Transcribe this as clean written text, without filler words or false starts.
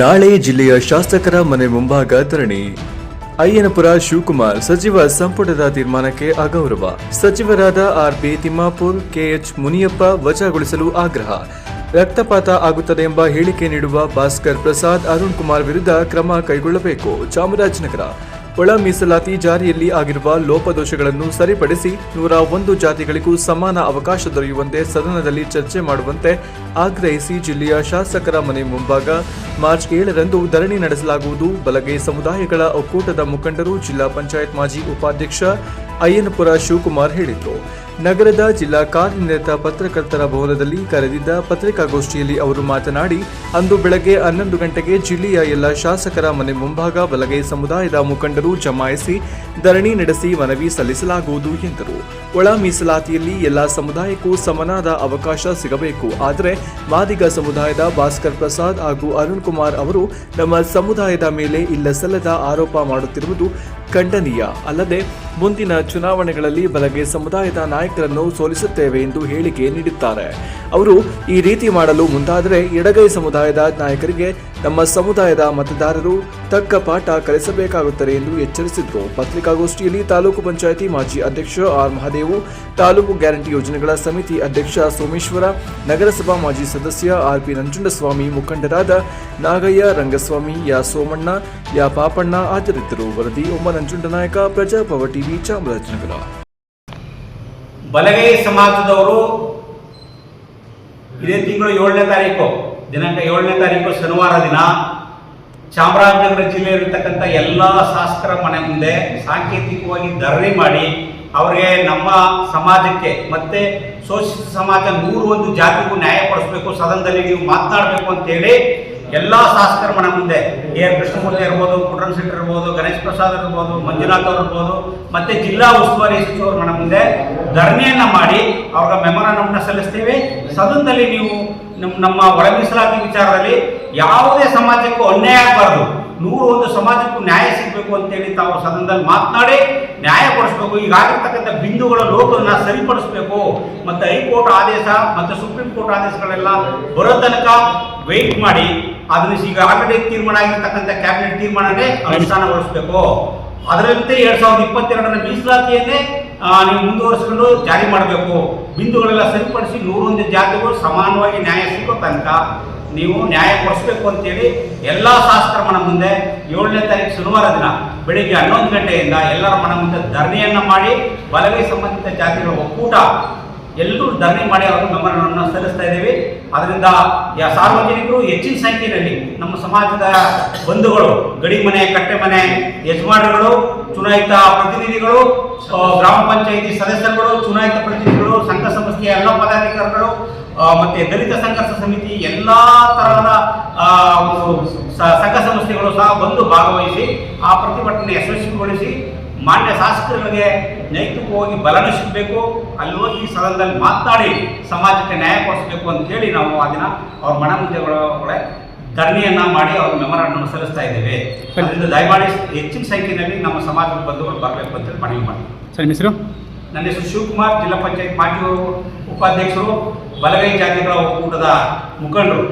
ನಾಳೆ ಜಿಲ್ಲೆಯ ಶಾಸಕರ ಮನೆ ಮುಂಭಾಗ ಧರಣಿ. ಅಯ್ಯನಪುರ ಶಿವಕುಮಾರ್ ಸಚಿವ ಸಂಪುಟದ ತೀರ್ಮಾನಕ್ಕೆ ಅಗೌರವ. ಸಚಿವರಾದ ಆರ್.ಬಿ. ತಿಮ್ಮಾಪುರ್, ಕೆ.ಎಚ್. ಮುನಿಯಪ್ಪ ವಜಾಗೊಳಿಸಲು ಆಗ್ರಹ. ರಕ್ತಪಾತ ಆಗುತ್ತದೆ ಎಂಬ ಹೇಳಿಕೆ ನೀಡುವ ಭಾಸ್ಕರ್ ಪ್ರಸಾದ್, ಅರುಣ್ ಕುಮಾರ್ ವಿರುದ್ಧ ಕ್ರಮ ಕೈಗೊಳ್ಳಬೇಕು. ಚಾಮರಾಜನಗರ ಒಳ ಮೀಸಲಾತಿ ಜಾರಿಯಲ್ಲಿ ಆಗಿರುವ ಲೋಪದೋಷಗಳನ್ನು ಸರಿಪಡಿಸಿ 101 ಜಾತಿಗಳಿಗೂ ಸಮಾನ ಅವಕಾಶ ದೊರೆಯುವಂತೆ ಸದನದಲ್ಲಿ ಚರ್ಚೆ ಮಾಡುವಂತೆ ಆಗ್ರಹಿಸಿ ಜಿಲ್ಲೆಯ ಶಾಸಕರ ಮನೆ ಮುಂಭಾಗ ಮಾರ್ಚ್ 7ರಂದು ಧರಣಿ ನಡೆಸಲಾಗುವುದು. ಬಲಗೈ ಸಮುದಾಯಗಳ ಒಕ್ಕೂಟದ ಮುಖಂಡರು ಜಿಲ್ಲಾ ಪಂಚಾಯತ್ ಮಾಜಿ ಉಪಾಧ್ಯಕ್ಷ ಅಯ್ಯನಪುರ ಶಿವಕುಮಾರ್ ಹೇಳಿದರು. ನಗರದ ಜಿಲ್ಲಾ ಕಾರ್ಯನಿರತ ಪತ್ರಕರ್ತರ ಭವನದಲ್ಲಿ ಕರೆದಿದ್ದ ಪತ್ರಿಕಾಗೋಷ್ಠಿಯಲ್ಲಿ ಅವರು ಮಾತನಾಡಿ, ಅಂದು ಬೆಳಗ್ಗೆ 11 ಗಂಟೆಗೆ ಜಿಲ್ಲೆಯ ಎಲ್ಲ ಶಾಸಕರ ಮನೆ ಮುಂಭಾಗ ಬಲಗೈ ಸಮುದಾಯದ ಮುಖಂಡರು ಜಮಾಯಿಸಿ ಧರಣಿ ನಡೆಸಿ ಮನವಿ ಸಲ್ಲಿಸಲಾಗುವುದು ಎಂದರು. ಒಳ ಮೀಸಲಾತಿಯಲ್ಲಿ ಎಲ್ಲ ಸಮುದಾಯಕ್ಕೂ ಸಮನಾದ ಅವಕಾಶ ಸಿಗಬೇಕು. ಆದರೆ ಮಾದಿಗ ಸಮುದಾಯದ ಭಾಸ್ಕರ್ ಪ್ರಸಾದ್ ಹಾಗೂ ಅರುಣ್ ಕುಮಾರ್ ಅವರು ನಮ್ಮ ಸಮುದಾಯದ ಮೇಲೆ ಇಲ್ಲಸಲ್ಲದ ಆರೋಪ ಮಾಡುತ್ತಿರುವುದು ಖಂಡನೀಯ. ಅಲ್ಲದೆ ಮುಂದಿನ ಚುನಾವಣೆಗಳಲ್ಲಿ ಬಲಗೈ ಸಮುದಾಯದ ನಾಯಕರನ್ನು ಸೋಲಿಸುತ್ತೇವೆ ಎಂದು ಹೇಳಿಕೆ ನೀಡಿದ್ದಾರೆ. ಅವರು ಈ ರೀತಿ ಮಾಡಲು ಮುಂದಾದರೆ ಎಡಗೈ ಸಮುದಾಯದ ನಾಯಕರಿಗೆ ನಮ್ಮ ಸಮುದಾಯದ ಮತದಾರರು ತಕ್ಕ ಪಾಠ ಕಲಿಸಬೇಕಾಗುತ್ತದೆ ಎಂದು ಎಚ್ಚರಿಸಿದರು. ಪತ್ರಿಕಾಗೋಷ್ಠಿಯಲ್ಲಿ ತಾಲೂಕು ಪಂಚಾಯಿತಿ ಮಾಜಿ ಅಧ್ಯಕ್ಷ ಆರ್. ಮಹದೇವು, ತಾಲೂಕು ಗ್ಯಾರಂಟಿ ಯೋಜನೆಗಳ ಸಮಿತಿ ಅಧ್ಯಕ್ಷ ಸೋಮೇಶ್ವರ, ನಗರಸಭಾ ಮಾಜಿ ಸದಸ್ಯ ಆರ್.ಪಿ. ನಂಜುಂಡಸ್ವಾಮಿ, ಮುಖಂಡರಾದ ನಾಗಯ್ಯ, ರಂಗಸ್ವಾಮಿ, ಯಾ ಸೋಮಣ್ಣ, ಯಾ ಪಾಪಣ್ಣ ಹಾಜರಿದ್ದರು. ವರದಿ ಒಮ್ಮ ನಂಜುಂಡನಾಯಕ, ಪ್ರಜಾಪವ ಟಿವಿ, ಚಾಮರಾಜನಗರ. ಬಲಗೈ ಸಮಾಜದವರು ಇದೇ ತಿಂಗಳು 7ನೇ ತಾರೀಕು ದಿನಾಂಕ 7ನೇ ತಾರೀಕು ಶನಿವಾರ ದಿನ ಚಾಮರಾಜನಗರ ಜಿಲ್ಲೆಯಲ್ಲಿರ್ತಕ್ಕಂಥ ಎಲ್ಲ ಶಾಸಕರ ಮನೆ ಮುಂದೆ ಸಾಂಕೇತಿಕವಾಗಿ ಧರಣಿ ಮಾಡಿ ಅವರಿಗೆ ನಮ್ಮ ಸಮಾಜಕ್ಕೆ ಮತ್ತೆ ಶೋಷಿತ ಸಮಾಜ 101 ಜಾತಿಗೂ ನ್ಯಾಯ ಕೊಡಿಸಬೇಕು, ಸದನದಲ್ಲಿ ನೀವು ಮಾತನಾಡಬೇಕು ಅಂತೇಳಿ ಎಲ್ಲ ಶಾಸಕರ ಮನೆ ಮುಂದೆ ಎ.ಆರ್. ಕೃಷ್ಣಮೂರ್ತಿ ಇರ್ಬೋದು, ಪುಟ್ರನ್ ಶೆಟ್ಟರ್ ಇರ್ಬೋದು, ಗಣೇಶ್ ಪ್ರಸಾದ್ ಇರ್ಬೋದು, ಮಂಜುನಾಥ್ ಅವರು ಇರ್ಬೋದು, ಮತ್ತೆ ಜಿಲ್ಲಾ ಉಸ್ತುವಾರಿ ಸಚಿವರ ಮನೆ ಮುಂದೆ ಧರಣಿಯನ್ನ ಮಾಡಿ ಅವ್ರ ಮೆಮೊರಾಂಡಮ್ನ ಸಲ್ಲಿಸ್ತೇವೆ. ಸದನದಲ್ಲಿ ನೀವು ನಮ್ಮ ಒಳ ಮೀಸಲಾತಿ ವಿಚಾರದಲ್ಲಿ ಯಾವುದೇ ಸಮಾಜಕ್ಕೂ ಅನ್ಯಾಯ ಆಗಬಾರ್ದು, 101 ಸಮಾಜಕ್ಕೂ ನ್ಯಾಯ ಸಿಗಬೇಕು ಅಂತೇಳಿ ತಾವು ಸದನದಲ್ಲಿ ಮಾತನಾಡಿ ನ್ಯಾಯ ಕೊಡಿಸಬೇಕು. ಈಗಾಗಿರ್ತಕ್ಕಂಥ ಬಿಂದುಗಳ ಲೋಪವನ್ನು ಸರಿಪಡಿಸಬೇಕು. ಮತ್ತೆ ಹೈಕೋರ್ಟ್ ಆದೇಶ ಮತ್ತು ಸುಪ್ರೀಂ ಕೋರ್ಟ್ ಆದೇಶಗಳೆಲ್ಲ ಬರೋ ತನಕ ವೆಯ್ಟ್ ಮಾಡಿ ಅದನ್ನ ಈಗ ಆಲ್ರೆಡಿ ತೀರ್ಮಾನ ಆಗಿರ್ತಕ್ಕಂಥ ಕ್ಯಾಬಿನೆಟ್ ತೀರ್ಮಾನನೇ ಅನುಷ್ಠಾನಗೊಳಿಸಬೇಕು. ಅದರಂತೆ 2022ರ ಮೀಸಲಾತಿಯನ್ನೇ ನೀವು ಮುಂದುವರಿಸಿಕೊಂಡು ಜಾರಿ ಮಾಡಬೇಕು. ಬಿಂದುಗಳೆಲ್ಲ ಸರಿಪಡಿಸಿ 101 ಜಾತಿಗಳು ಸಮಾನವಾಗಿ ನ್ಯಾಯ ಸಿಗೋ ತನಕ ನೀವು ನ್ಯಾಯ ಕೊಡಿಸಬೇಕು ಅಂತೇಳಿ ಎಲ್ಲ ಶಾಸಕರ ಮನ ಮುಂದೆ 7ನೇ ತಾರೀಕು ಶನಿವಾರ ದಿನ ಬೆಳಿಗ್ಗೆ 11 ಗಂಟೆಯಿಂದ ಎಲ್ಲರ ಮನ ಮುಂದೆ ಧರಣಿಯನ್ನ ಮಾಡಿ ಬಲಗೈ ಸಂಬಂಧಿತ ಜಾತಿಗಳ ಒಕ್ಕೂಟ ಎಲ್ಲರೂ ಧರಣಿ ಮಾಡಿ ಅವರು ಮೆಮೊರಾಂಡಮ್ನ ಸಲ್ಲಿಸ್ತಾ ಇದ್ದೀವಿ. ಅದರಿಂದ ಸಾರ್ವಜನಿಕರು ಹೆಚ್ಚಿನ ಸಂಖ್ಯೆಯಲ್ಲಿ ನಮ್ಮ ಸಮಾಜದ ಬಂಧುಗಳು, ಗಡಿ ಮನೆ, ಕಟ್ಟೆ ಮನೆ ಯಜಮಾನರುಗಳು, ಚುನಾಯಿತ ಪ್ರತಿನಿಧಿಗಳು, ಗ್ರಾಮ ಪಂಚಾಯಿತಿ ಸದಸ್ಯರುಗಳು, ಚುನಾಯಿತ ಪ್ರತಿನಿಧಿಗಳು, ಸಂಘ ಸಂಸ್ಥೆಯ ಎಲ್ಲ ಪದಾಧಿಕಾರಿಗಳು ಮತ್ತೆ ದಲಿತ ಸಂಘರ್ಷ ಸಮಿತಿ ಎಲ್ಲ ತರಹದ ಸಂಘ ಸಂಸ್ಥೆಗಳು ಸಹ ಬಂದು ಭಾಗವಹಿಸಿ ಆ ಪ್ರತಿಭಟನೆ ಯಶಸ್ವಿಗೊಳಿಸಿ ಮಾನ್ಯ ಶಾಸಕರಿಗೆ ನೈತಿಕವಾಗಿ ಬಲನ ಸಿಗಬೇಕು. ಅಲ್ಲಿ ಹೋಗಿ ಸದನದಲ್ಲಿ ಮಾತನಾಡಿ ಸಮಾಜಕ್ಕೆ ನ್ಯಾಯ ಕೊಡಿಸಬೇಕು ಅಂತ ಹೇಳಿ ನಾವು ಆ ದಿನ ಅವ್ರ ಮನ ಮುಂದೆ ಧರಣಿಯನ್ನ ಮಾಡಿ ಅವ್ರ ಮೆಮೊರಾಂಡಮ್ ಸಲ್ಲಿಸ್ತಾ ಇದ್ದೇವೆ. ಅದರಿಂದ ದಯಮಾಡಿ ಹೆಚ್ಚಿನ ಸಂಖ್ಯೆಯಲ್ಲಿ ನಮ್ಮ ಸಮಾಜದ ಬಂಧುಗಳು ಬರಬೇಕು ಅಂತೇಳಿ ಮನವಿ ಮಾಡಿ. ಸರ್, ಹೆಸರು? ನನ್ನ ಹೆಸರು ಶಿವಕುಮಾರ್, ಜಿಲ್ಲಾ ಪಂಚಾಯತ್ ಮಾಜಿ ಉಪಾಧ್ಯಕ್ಷರು, ಬಲಗೈ ಜಾತಿಗಳ ಒಕ್ಕೂಟದ ಮುಖಂಡರು.